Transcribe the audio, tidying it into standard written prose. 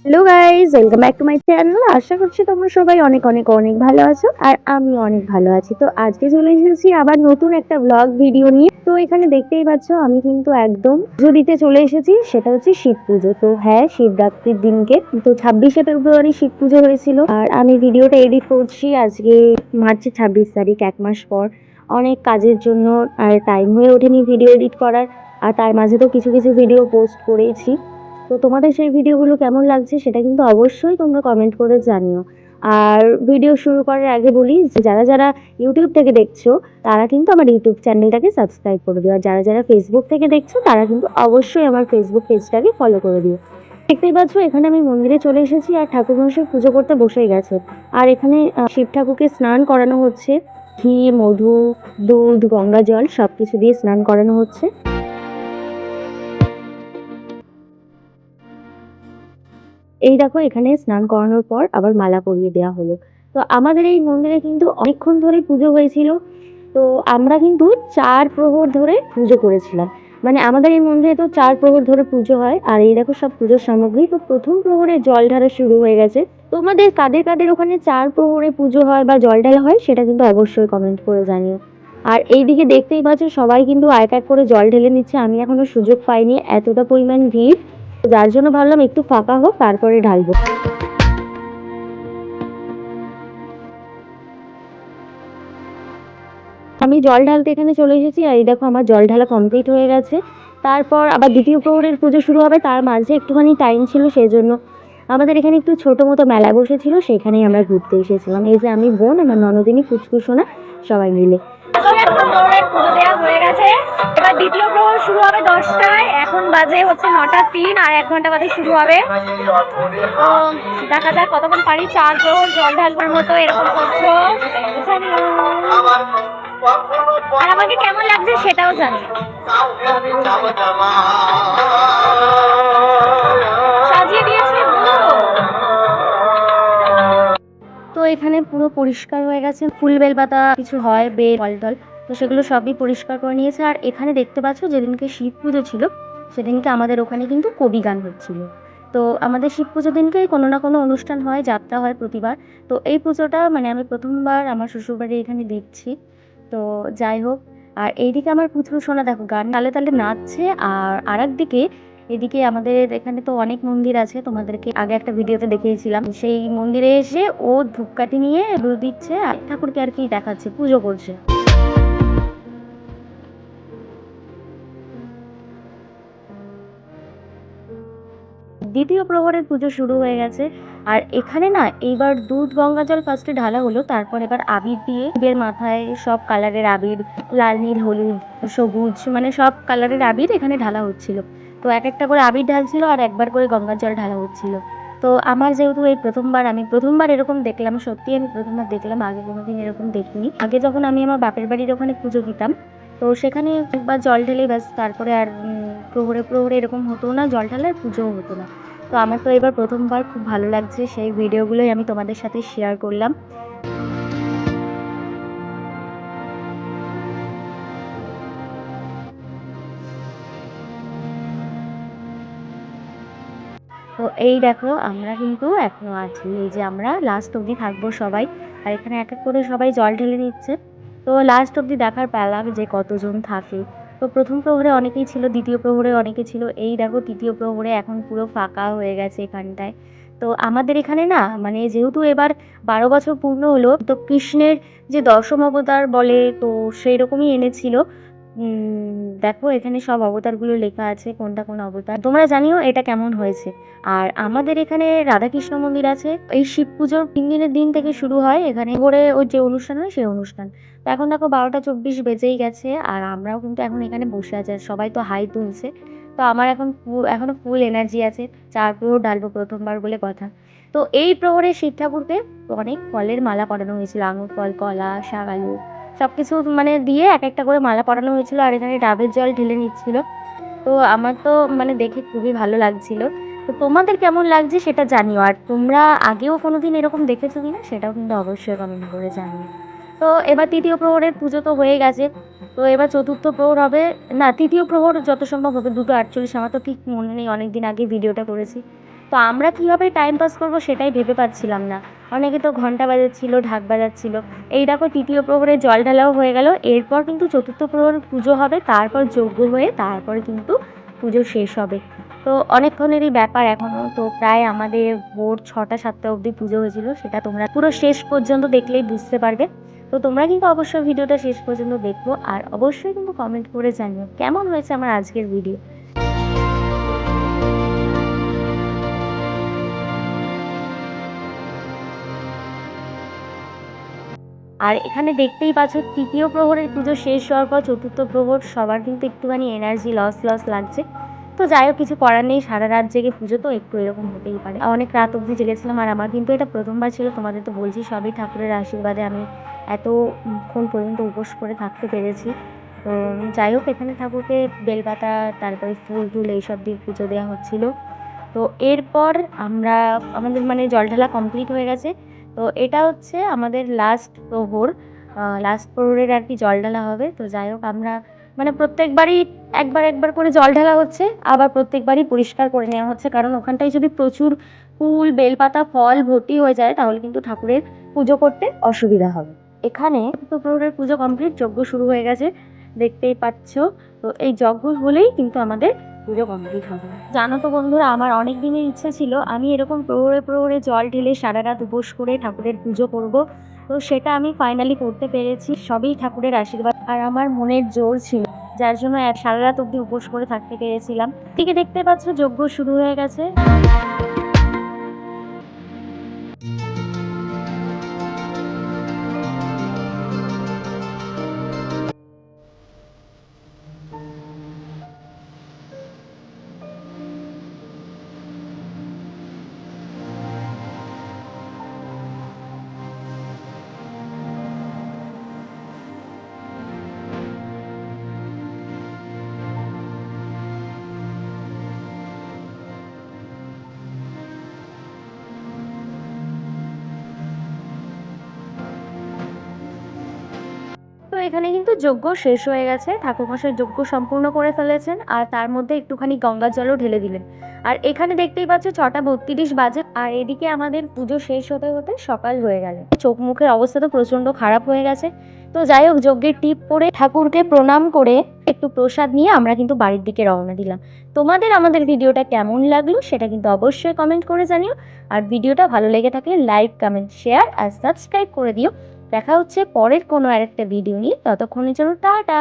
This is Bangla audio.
Hello guys, welcome back to my channel. আশা করছি তোমরা সবাই অনেক অনেক অনেক ভালো আছো আর আমি অনেক ভালো আছি। তো আজকে চলে এসেছি আবার নতুন একটা ব্লগ ভিডিও নিয়ে। তো এখানে দেখতেই পাচ্ছ আমি কিন্তু একদম পুজো দিতে চলে এসেছি, সেটা হচ্ছে শিব পুজো। তো হ্যাঁ, শিবরাত্রির দিনকে তো 26শে ফেব্রুয়ারি শিব পুজো হয়েছিল আর আমি ভিডিওটা এডিট করছি আজকে মার্চের 26 তারিখ, 1 মাস পর। অনেক কাজের জন্য আর টাইম হয়ে ওঠেনি ভিডিও এডিট করার, আর তার মাঝে তো কিছু কিছু ভিডিও পোস্ট করেইছি। তো তোমাদের সেই ভিডিওগুলো কেমন লাগছে সেটা কিন্তু অবশ্যই তোমরা কমেন্ট করে জানিও। আর ভিডিও শুরু করার আগে বলি যে যারা যারা ইউটিউব থেকে দেখছো তারা কিন্তু আমার ইউটিউব চ্যানেলটাকে সাবস্ক্রাইব করে দিও, আর যারা যারা ফেসবুক থেকে দেখছো তারা কিন্তু অবশ্যই আমার ফেসবুক পেজটাকে ফলো করে দিও। দেখতেই পাচ্ছ এখানে আমি মন্দিরে চলে এসেছি আর ঠাকুরমশাই পুজো করতে বসেই গেছে। আর এখানে শিব ঠাকুরকে স্নান করানো হচ্ছে, ঘি, মধু, দুধ, গঙ্গা জল সবকিছু দিয়ে স্নান করানো হচ্ছে। এই দেখো এখানে স্নান করানোর পর আবার মালা পরিয়ে দেওয়া হলো। তো আমাদের এই মন্দিরে কিন্তু অনেকক্ষণ ধরে পুজো হয়েছিল। তো আমরা কিন্তু 4 প্রহর ধরে পুজো করেছিলাম। মানে আমাদের এই মন্দিরে তো 4 প্রহর ধরে পুজো হয়। আর এই দেখো সব পুজোর সামগ্রী। তো প্রথম প্রহরে জল ঢালা শুরু হয়ে গেছে। তোমাদের কাদের কাদের ওখানে 4 প্রহরে পুজো হয় বা জল ঢালা হয় সেটা কিন্তু অবশ্যই কমেন্ট করে জানিও। আর এইদিকে দেখতেই পাচ্ছ সবাই কিন্তু এক এক করে জল ঢেলে নিচ্ছে, আমি এখনো সুযোগ পাইনি, এতটা পরিমাণ ভিড়। যার জন্য ভাবলাম একটু ফাঁকা হোক তারপরে ঢালবো। আমি জল ঢালতে এখানে চলে এসেছি আর এই দেখো আমার জল ঢালা কমপ্লিট হয়ে গেছে। তারপর আবার দ্বিতীয় প্রহরের পুজো শুরু হবে, তার মাঝে একটুখানি টাইম ছিল, সেই জন্য আমাদের এখানে একটু ছোট মতো মেলা বসেছিল, সেখানেই আমরা ঘুরতে এসেছিলাম। এই যে আমি, বোন, আমার ননদিনী, ফুচকুসোনা সবাই মিলে। একটা প্রহরের পুজো দেওয়া হয়ে গেছে। এবার দ্বিতীয় প্রহর শুরু হবে 10টায়, এখন বাজে হচ্ছে 9টা 3, আর 1 ঘন্টা বাদে শুরু হবে। তো দেখা যাক কতক্ষণ পারি 4 প্রহর জল ঢালবার মতো এরকম করছো। আর আমাকে কেমন লাগছে সেটাও জানি। সাজিয়ে দিয়েছে পুরো। তো এখানে পুরো পরিষ্কার হয়ে গেছে, ফুল বেলপাতা কিছু হয়, বেল ফল টল, তো সেগুলো সবই পরিষ্কার করে নিয়েছে। আর এখানে দেখতে পাচ্ছ যেদিনকে শিব পুজো ছিল সেদিনকে আমাদের ওখানে কিন্তু কবি গান হচ্ছিল। তো আমাদের শিব পুজোর দিনকেই কোনো না কোনো অনুষ্ঠান হয়, যাত্রা হয় প্রতিবার। তো এই পুজোটা মানে আমি প্রথমবার আমার শ্বশুরবাড়ি এখানে দেখছি। তো যাই হোক, আর এইদিকে আমার পুচকু সোনা দেখো গান তালে তালে নাচছে। আর আরেকদিকে এদিকে আমাদের এখানে তো অনেক মন্দির আছে, তোমাদেরকে আগে একটা ভিডিওতে দেখিয়েছিলাম। সেই মন্দিরে এসে ও ধূপকাঠি নিয়ে দুধ দিচ্ছে আর ঠাকুরকে আর কি দেখাচ্ছে, পুজো করছে। দ্বিতীয় প্রহরের পুজো শুরু হয়ে গেছে। আর এখানে না এইবার দুধ গঙ্গা জল ফার্স্টে ঢালা হলো, তারপর এবার আবির দিয়ে শিবের মাথায় সব কালারের আবির, লাল, নীল, হলুদ, সবুজ, মানে সব কালারের আবির এখানে ঢালা হচ্ছিল। তো এক একটা করে আবির ঢালছিল আর একবার করে গঙ্গার জল ঢালা হচ্ছিল। তো আমার যেহেতু এই প্রথমবার, আমি প্রথমবার এরকম দেখলাম, সত্যি আমি প্রথমবার দেখলাম, আগে কোনোদিন এরকম দেখিনি। আগে যখন আমি আমার বাপের বাড়ির ওখানে পুজো দিতাম তো সেখানে একবার জল ঢেলেই ব্যাস, তারপরে আর প্রহরে প্রহরে এরকম হতো না, জল ঢালার পুজোও হতো না। তো আমার তো এবার প্রথমবার, খুব ভালো লাগছে, সেই ভিডিওগুলোই আমি তোমাদের সাথে শেয়ার করলাম। তো এই দেখো আমরা কিন্তু এখনো আছি, এই যে আমরা লাস্ট অবধি থাকবো সবাই। আর এখানে এক এক করে সবাই জল ঢেলে নিচ্ছে। তো লাস্ট অবধি দেখার পেলাম যে কতজন থাকে। তো প্রথম প্রহরে অনেকেই ছিল, দ্বিতীয় প্রহরে অনেকে ছিল, এই দেখো তৃতীয় প্রহরে এখন পুরো ফাঁকা হয়ে গেছে এখানটায়। তো আমাদের এখানে না মানে যেহেতু এবার 12 বছর পূর্ণ হলো, তো কৃষ্ণের যে দশম অবতার বলে, তো সেই রকমই এনেছিল। দেখো এখানে সব অবতারগুলো লেখা আছে, কোনটা কোন অবতার, তোমরা জানিও এটা কেমন হয়েছে। আর আমাদের এখানে রাধাকৃষ্ণ মন্দির আছে। এই শিব পুজোর 3 দিনের দিন থেকে শুরু হয় এখানে ভোরে ওই যে অনুষ্ঠান হয় সেই অনুষ্ঠান। তো এখন দেখো 12টা 24 বেজেই গেছে আর আমরাও কিন্তু এখন এখানে বসে আছি, আর সবাই তো হাই তুলছে। তো আমার এখন এখনো ফুল এনার্জি আছে, 4 প্রহর ঢালবো প্রথমবার বলে কথা। তো এই প্রহরে শিব ঠাকুরকে অনেক ফলের মালা পরানো হয়েছিল, আঙুর ফল, কলা, শাক, আলু সবকিছু মানে দিয়ে এক একটা করে মালা পরানো হয়েছিল, আর এখানে ডাবের জল ঢেলে নিচ্ছিল। তো আমার তো মানে দেখে খুবই ভালো লাগছিল। তো তোমাদের কেমন লাগছে সেটা জানিও, আর তোমরা আগেও কোনোদিন এরকম দেখেছো কিনা সেটাও কিন্তু অবশ্যই কমেন্ট করে জানিও। তো এবার তৃতীয় প্রহরের পুজো তো হয়ে গেছে। তো এবার চতুর্থ প্রহর হবে, না তৃতীয় প্রহর যত সম্ভব হবে 2টা 48, আমার তো ঠিক মনে নেই, অনেক দিন আগে ভিডিওটা করেছি। তো আমরা কীভাবে টাইম পাস করবো সেটাই ভেবে পাচ্ছিলাম না। অনেকে তো ঘণ্টা বাজাচ্ছিল, ঢাক বাজাচ্ছিল। এই দেখো তৃতীয় প্রহরে জল ঢালাও হয়ে গেল। এরপর কিন্তু চতুর্থ প্রহর পুজো হবে, তারপর যজ্ঞ হয়ে তারপরে কিন্তু পুজো শেষ হবে। তো অনেকক্ষণেরই ব্যাপার এখনও, তো প্রায় আমাদের ভোর 6টা-7টা অবধি পুজো হয়েছিল। সেটা তোমরা পুরো শেষ পর্যন্ত দেখলেই বুঝতে পারবে। তো তোমরা কিন্তু অবশ্যই ভিডিওটা শেষ পর্যন্ত দেখো, আর অবশ্যই কিন্তু কমেন্ট করে জানিও কেমন হয়েছে আমার আজকের ভিডিও। আর এখানে দেখতেই পাচ্ছ তৃতীয় প্রহরের পুজো শেষ হওয়ার পর চতুর্থ প্রহর সবার কিন্তু একটুখানি এনার্জি লস লাগছে। তো যাই হোক, কিছু করার নেই, সারা রাত জেগে পুজো তো একটু এরকম হতেই পারে। অনেক রাত অবধি জেগেছিলাম, আর আমার কিন্তু এটা প্রথমবার ছিল। তোমাদের তো বলছি সবই ঠাকুরের আশীর্বাদে আমি এতক্ষণ পর্যন্ত উপোস করে থাকতে পেরেছি। তো যাই হোক, এখানে ঠাকুরকে বেলপাতা, তারপরে ফুল টুল এইসব দিয়ে পুজো দেওয়া হচ্ছিলো। তো এরপর আমাদের মানে জল ঢালা কমপ্লিট হয়ে গেছে। তো এটা হচ্ছে আমাদের লাস্ট প্রহরের আর কি জল ঢালা হবে। তো যাই হোক, আমরা মানে প্রত্যেকবারই একবার করে জল ঢালা হচ্ছে, আবার প্রত্যেকবারই পরিষ্কার করে নেওয়া হচ্ছে, কারণ ওখানটায় যদি প্রচুর ফুল, বেলপাতা, ফল ভর্তি হয়ে যায় তাহলে কিন্তু ঠাকুরের পুজো করতে অসুবিধা হবে। এখানে তো প্রহরের পুজো কমপ্লিট, যজ্ঞ শুরু হয়ে গেছে, দেখতেই পাচ্ছ। তো এই যজ্ঞ হলেই কিন্তু আমাদের পুজো কমপ্লিট হবে। জানো তো বন্ধুরা, আমার অনেক দিনের ইচ্ছে ছিল আমি এরকম প্রহরে জল ঢেলে সারা রাত উপোস করে ঠাকুরের পুজো করব। তো সেটা আমি ফাইনালি করতে পেরেছি, সবই ঠাকুরের আশীর্বাদ আর আমার মনের জোর ছিল, যার জন্য সারা রাত অবধি উপোস করে থাকতে পেরেছিলাম। দিকে দেখতে পাচ্ছ যজ্ঞ শুরু হয়ে গেছে। তো এখানে কিন্তু যজ্ঞ শেষ হয়ে গেছে, ঠাকুরমশাই যজ্ঞ সম্পূর্ণ করে ফেলেছেন, আর তার মধ্যে একটুখানি গঙ্গার জলও ঢেলে দিলেন। আর এখানে দেখতেই পাচ্ছ 6টা 32 বাজে, আর এদিকে আমাদের পুজো শেষ হতে হতে সকাল হয়ে গেল। চোখ মুখের অবস্থা তো প্রচণ্ড খারাপ হয়ে গেছে। তো যাই হোক, যজ্ঞের টিপ পরে ঠাকুরকে প্রণাম করে একটু প্রসাদ নিয়ে আমরা কিন্তু বাড়ির দিকে রওনা দিলাম। তোমাদের আমাদের ভিডিওটা কেমন লাগলো সেটা কিন্তু অবশ্যই কমেন্ট করে জানিও, আর ভিডিওটা ভালো লেগে থাকলে লাইক, কমেন্ট, শেয়ার আর সাবস্ক্রাইব করে দিও। দেখা হচ্ছে পরের কোনো আরেকটা ভিডিও নিয়ে, ততক্ষণের জন্য টাটা।